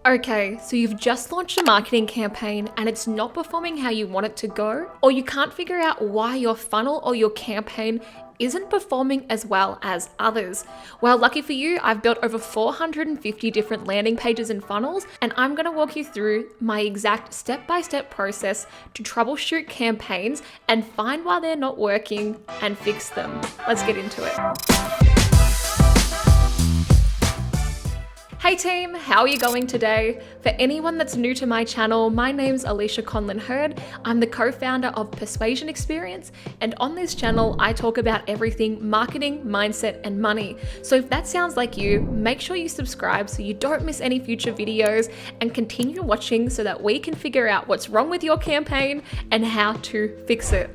Okay, so you've just launched a marketing campaign and it's not performing how you want it to go, or you can't figure out why your funnel or your campaign isn't performing as well as others. Well, lucky for you, I've built over 450 different landing pages and funnels, and I'm gonna walk you through my exact step-by-step process to troubleshoot campaigns and find why they're not working and fix them. Let's get into it. Hey team, how are you going today? For anyone that's new to my channel, my name's Conlin-Hurd. I'm the co-founder of Persuasion Experience, and on this channel, I talk about everything marketing, mindset, and money. So if that sounds like you, make sure you subscribe so you don't miss any future videos, and continue watching so that we can figure out what's wrong with your campaign and how to fix it.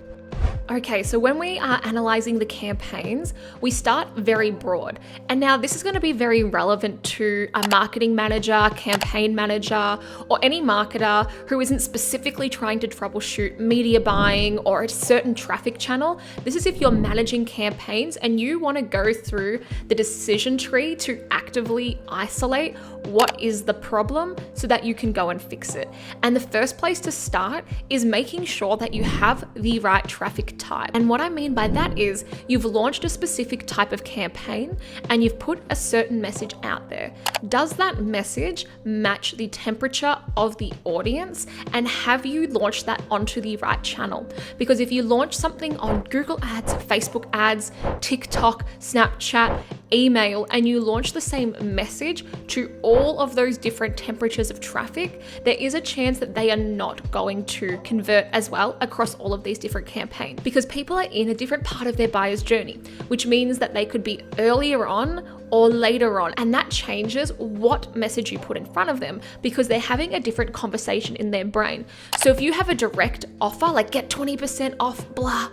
Okay, so when we are analyzing the campaigns, we start very broad. And now this is going to be very relevant to a marketing manager, campaign manager, or any marketer who isn't specifically trying to troubleshoot media buying or a certain traffic channel. This is if you're managing campaigns and you want to go through the decision tree to actively isolate what is the problem so that you can go and fix it. And the first place to start is making sure that you have the right traffic type. And what I mean by that is you've launched a specific type of campaign and you've put a certain message out there. Does that message match the temperature of the audience? And have you launched that onto the right channel? Because if you launch something on Google Ads, Facebook ads, TikTok, Snapchat, email, and you launch the same message to all of those different temperatures of traffic, there is a chance that they are not going to convert as well across all of these different campaigns, because people are in a different part of their buyer's journey, which means that they could be earlier on or later on, and that changes what message you put in front of them because they're having a different conversation in their brain. So if you have a direct offer like get 20% off blah,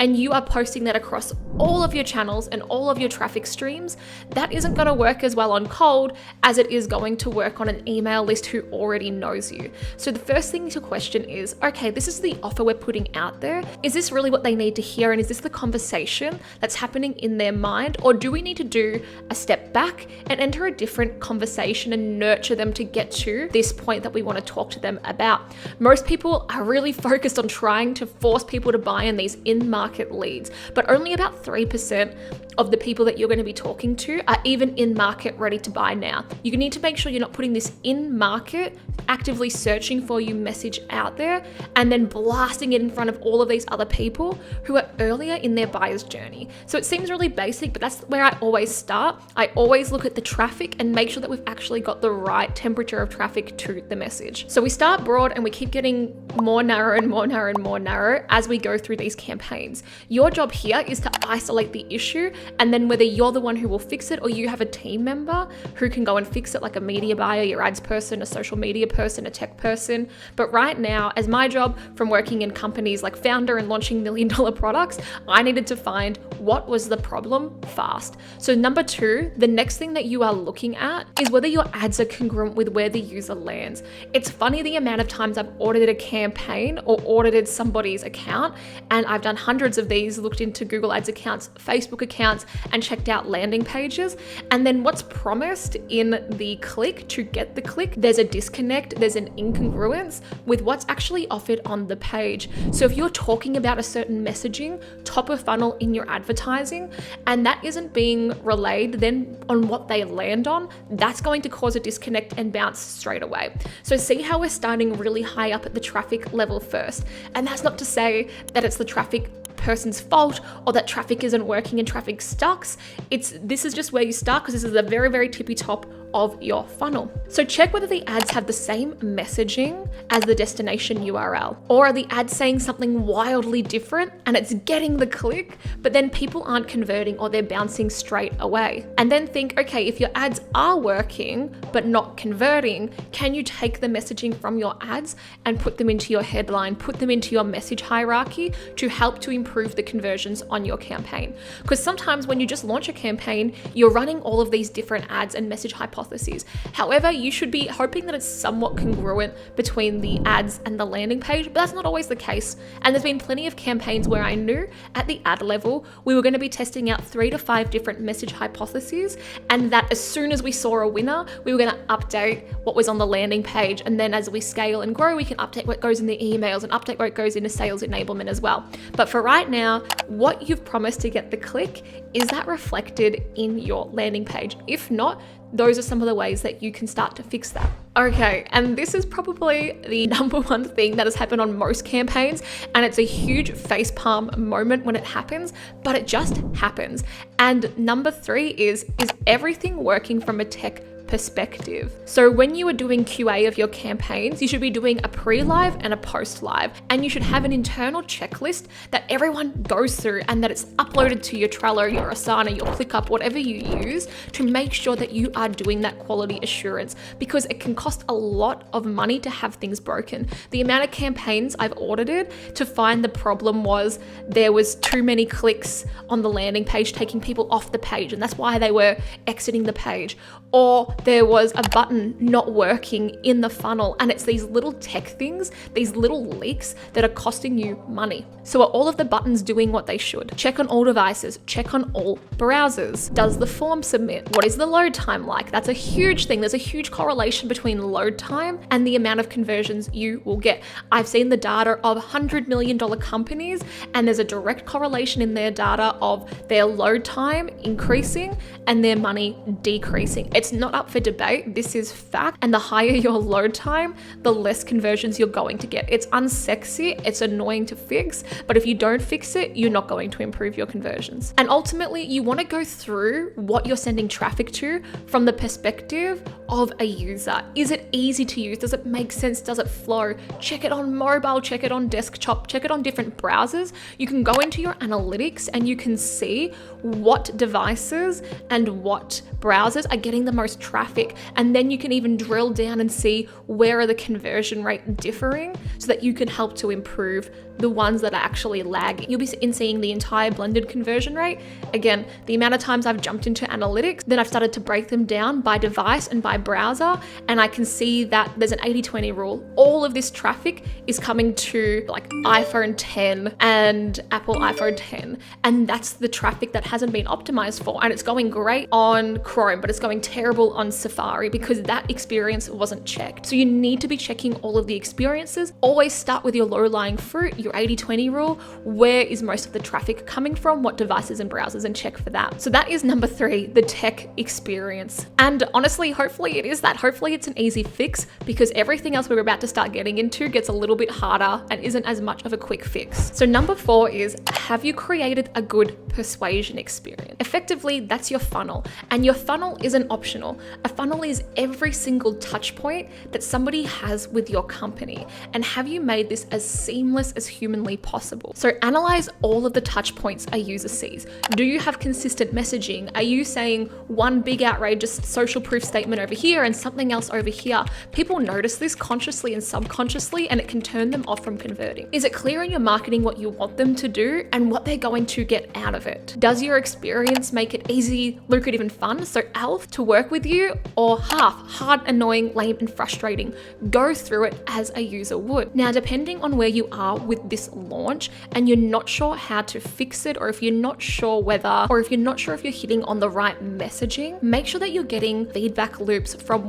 and you are posting that across all of your channels and all of your traffic streams, that isn't going to work as well on cold as it is going to work on an email list who already knows you. So the first thing to question is, okay, this is the offer we're putting out there. Is this really what they need to hear? And is this the conversation that's happening in their mind? Or do we need to do a step back and enter a different conversation and nurture them to get to this point that we want to talk to them about? Most people are really focused on trying to force people to buy in these in-market leads, but only about 3% of the people that you're going to be talking to are even in market ready to buy now. You need to make sure you're not putting this in market, actively searching for you message out there and then blasting it in front of all of these other people who are earlier in their buyer's journey. So it seems really basic, but that's where I always start. I always look at the traffic and make sure that we've actually got the right temperature of traffic to the message. So we start broad and we keep getting more narrow and more narrow and more narrow as we go through these campaigns. Your job here is to isolate the issue, and then whether you're the one who will fix it or you have a team member who can go and fix it, like a media buyer, your ads person, a social media person, a tech person. But right now, as my job from working in companies like Founder and launching $1 million products, I needed to find what was the problem fast. So number two, the next thing that you are looking at is whether your ads are congruent with where the user lands. It's funny the amount of times I've audited a campaign or audited somebody's account, and I've done hundreds of these, looked into Google Ads accounts, Facebook accounts, and checked out landing pages. And then what's promised in the click to get the click, there's a disconnect, there's an incongruence with what's actually offered on the page. So if you're talking about a certain messaging, top of funnel in your advertising, and that isn't being relayed then on what they land on, that's going to cause a disconnect and bounce straight away. So see how we're starting really high up at the traffic level first. And that's not to say that it's the traffic person's fault or that traffic isn't working and traffic sucks. This is just where you start because this is a very, very tippy top of your funnel. So check whether the ads have the same messaging as the destination URL, or are the ads saying something wildly different and it's getting the click, but then people aren't converting or they're bouncing straight away. And then think, okay, if your ads are working but not converting, can you take the messaging from your ads and put them into your headline, put them into your message hierarchy to help to improve the conversions on your campaign? Because sometimes when you just launch a campaign, you're running all of these different ads and message hypotheses hypotheses. However, you should be hoping that it's somewhat congruent between the ads and the landing page, but that's not always the case. And there's been plenty of campaigns where I knew at the ad level, we were going to be testing out 3 to 5 different message hypotheses, and that as soon as we saw a winner, we were going to update what was on the landing page. And then as we scale and grow, we can update what goes in the emails and update what goes into sales enablement as well. But for right now, what you've promised to get the click, is that reflected in your landing page? If not, those are some of the ways that you can start to fix that. Okay, and this is probably the number one thing that has happened on most campaigns, and it's a huge facepalm moment when it happens, but it just happens. And number 3 is everything working from a tech perspective? So when you are doing QA of your campaigns, you should be doing a pre-live and a post-live, and you should have an internal checklist that everyone goes through and that it's uploaded to your Trello, your Asana, your ClickUp, whatever you use, to make sure that you are doing that quality assurance, because it can cost a lot of money to have things broken. The amount of campaigns I've audited to find the problem was there was too many clicks on the landing page, taking people off the page, and that's why they were exiting the page. Or there was a button not working in the funnel, and it's these little tech things, these little leaks that are costing you money. So are all of the buttons doing what they should? Check on all devices, check on all browsers. Does the form submit? What is the load time like? That's a huge thing. There's a huge correlation between load time and the amount of conversions you will get. I've seen the data of $100 million companies, and there's a direct correlation in their data of their load time increasing and their money decreasing. It's not up for debate. This is fact. And the higher your load time, the less conversions you're going to get. It's unsexy. It's annoying to fix. But if you don't fix it, you're not going to improve your conversions. And ultimately, you want to go through what you're sending traffic to from the perspective of a user. Is it easy to use? Does it make sense? Does it flow? Check it on mobile, check it on desktop, check it on different browsers. You can go into your analytics and you can see what devices and what browsers are getting the most traffic. And then you can even drill down and see where are the conversion rate differing so that you can help to improve the ones that are actually lagging. You'll be seeing the entire blended conversion rate. Again, the amount of times I've jumped into analytics, then I've started to break them down by device and by browser, and I can see that there's an 80-20 rule. All of this traffic is coming to like iPhone 10 and Apple iPhone 10, and that's the traffic that hasn't been optimized for, and it's going great on Chrome, but it's going terrible on Safari because that experience wasn't checked. So you need to be checking all of the experiences. Always start with your low-lying fruit, your 80-20 rule. Where is most of the traffic coming from? What devices and browsers, and check for that. So that is number 3, the tech experience. And honestly, hopefully it is that. Hopefully it's an easy fix, because everything else we're about to start getting into gets a little bit harder and isn't as much of a quick fix. So number 4 is, have you created a good persuasion experience? Effectively, that's your funnel. And your funnel isn't optional. A funnel is every single touch point that somebody has with your company. And have you made this as seamless as humanly possible? So analyze all of the touch points a user sees. Do you have consistent messaging? Are you saying one big outrageous social proof statement over here and something else over here? People notice this consciously and subconsciously, and it can turn them off from converting. Is it clear in your marketing what you want them to do and what they're going to get out of it? Does your experience make it easy, lucrative, and fun? So ALF to work with you, or half, hard, annoying, lame, and frustrating? Go through it as a user would. Now, depending on where you are with this launch and you're not sure how to fix it, or if you're not sure if you're hitting on the right messaging, make sure that you're getting feedback loops from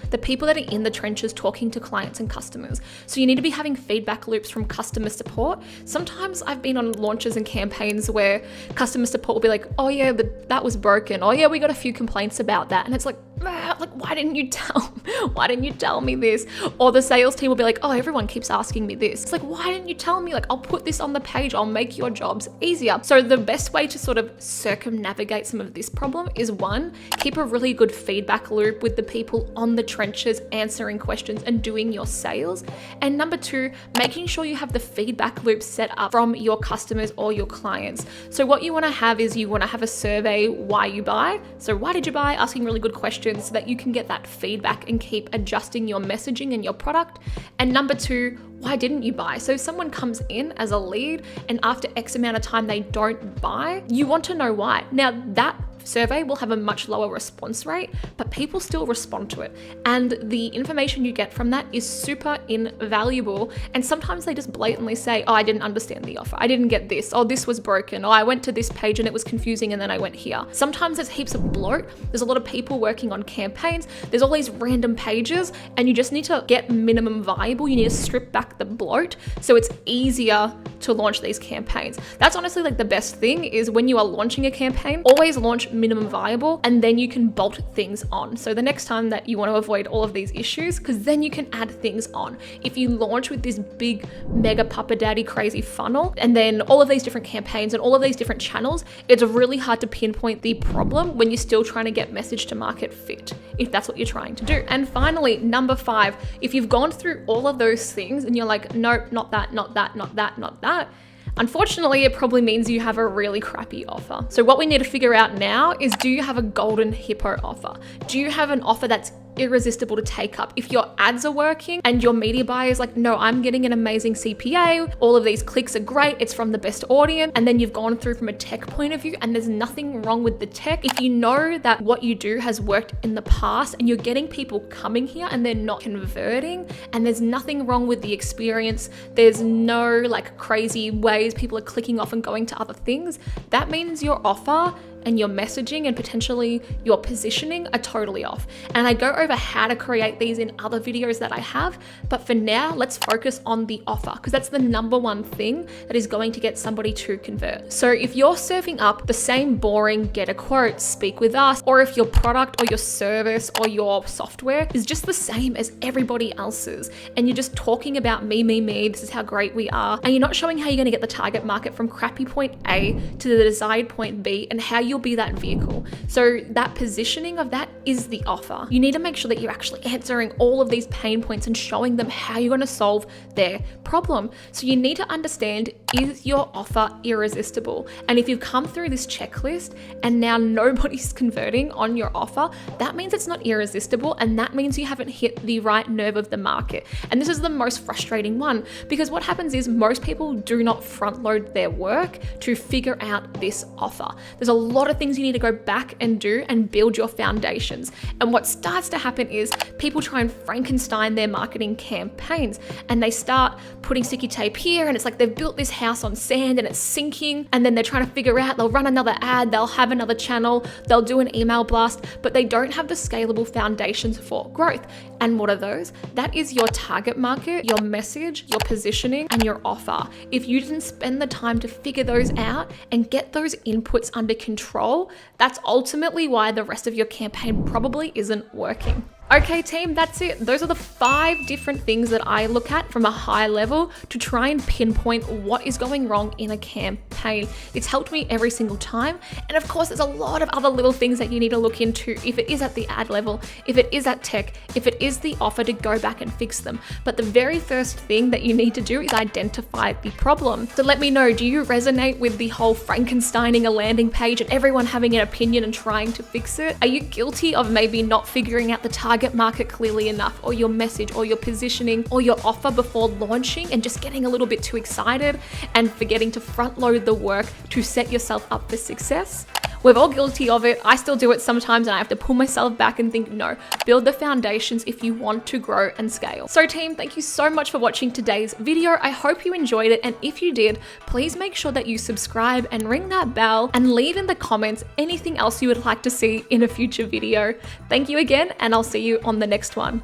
the people that are in the trenches talking to clients and customers. So you need to be having feedback loops from customer support. Sometimes I've been on launches and campaigns where customer support will be like, oh yeah, that was broken. Oh yeah, we got a few complaints about that. And it's like, why didn't you tell me this? Or the sales team will be like, oh, everyone keeps asking me this. It's like, why didn't you tell me? Like, I'll put this on the page. I'll make your jobs easier. So the best way to sort of circumnavigate some of this problem is 1, keep a really good feedback loop with the people on the trenches answering questions and doing your sales. And number 2, making sure you have the feedback loop set up from your customers or your clients. So what you want to have is, you want to have a survey why you buy. So why did you buy? Asking really good questions so that you can get that feedback and keep adjusting your messaging and your product. And number 2, why didn't you buy? So if someone comes in as a lead and after X amount of time they don't buy, you want to know why. Now that survey will have a much lower response rate, but people still respond to it. And the information you get from that is super invaluable. And sometimes they just blatantly say, oh, I didn't understand the offer. I didn't get this. Oh, this was broken. Oh, I went to this page and it was confusing and then I went here. Sometimes there's heaps of bloat. There's a lot of people working on campaigns. There's all these random pages and you just need to get minimum viable. You need to strip back the bloat so it's easier to launch these campaigns. That's honestly like the best thing is when you are launching a campaign, always launch minimum viable and then you can bolt things on. So the next time that you want to avoid all of these issues, because then you can add things on. If you launch with this big mega papa daddy crazy funnel and then all of these different campaigns and all of these different channels, it's really hard to pinpoint the problem when you're still trying to get message to market fit, if that's what you're trying to do. And finally, number 5, if you've gone through all of those things and you're like, nope, not that, not that, not that, not that, unfortunately, it probably means you have a really crappy offer. So what we need to figure out now is, do you have a golden hippo offer? Do you have an offer that's irresistible to take up? If your ads are working and your media buyer is like, no, I'm getting an amazing CPA, all of these clicks are great, it's from the best audience, and then you've gone through from a tech point of view and there's nothing wrong with the tech. If you know that what you do has worked in the past and you're getting people coming here and they're not converting and there's nothing wrong with the experience, there's no like crazy ways people are clicking off and going to other things, that means your offer and your messaging and potentially your positioning are totally off. And I go over how to create these in other videos that I have, but for now, let's focus on the offer because that's the number one thing that is going to get somebody to convert. So if you're serving up the same boring get a quote, speak with us, or if your product or your service or your software is just the same as everybody else's and you're just talking about me, this is how great we are, and you're not showing how you're going to get the target market from crappy point A to the desired point B and how you'll be that vehicle. So that positioning of that is the offer. You need to make sure that you're actually answering all of these pain points and showing them how you're going to solve their problem. So you need to understand, is your offer irresistible? And if you've come through this checklist and now nobody's converting on your offer, that means it's not irresistible and that means you haven't hit the right nerve of the market. And this is the most frustrating one because what happens is most people do not front load their work to figure out this offer. There's a lot of things you need to go back and do and build your foundations. And what starts to happen is people try and Frankenstein their marketing campaigns and they start putting sticky tape here and it's like they've built this house on sand and it's sinking, and then they're trying to figure out, they'll run another ad, they'll have another channel, they'll do an email blast, but they don't have the scalable foundations for growth. And what are those? That is your target market, your message, your positioning, and your offer. If you didn't spend the time to figure those out and get those inputs under control, that's ultimately why the rest of your campaign probably isn't working. Okay team, that's it. Those are the 5 different things that I look at from a high level to try and pinpoint what is going wrong in a campaign. It's helped me every single time. And of course, there's a lot of other little things that you need to look into if it is at the ad level, if it is at tech, if it is the offer, to go back and fix them. But the very first thing that you need to do is identify the problem. So let me know, do you resonate with the whole Frankensteining a landing page and everyone having an opinion and trying to fix it? Are you guilty of maybe not figuring out the target market clearly enough, or your message or your positioning or your offer before launching and just getting a little bit too excited and forgetting to front load the work to set yourself up for success? We're all guilty of it. I still do it sometimes and I have to pull myself back and think, no, build the foundations if you want to grow and scale. So team, thank you so much for watching today's video. I hope you enjoyed it. And if you did, please make sure that you subscribe and ring that bell and leave in the comments anything else you would like to see in a future video. Thank you again, and I'll see you on the next one.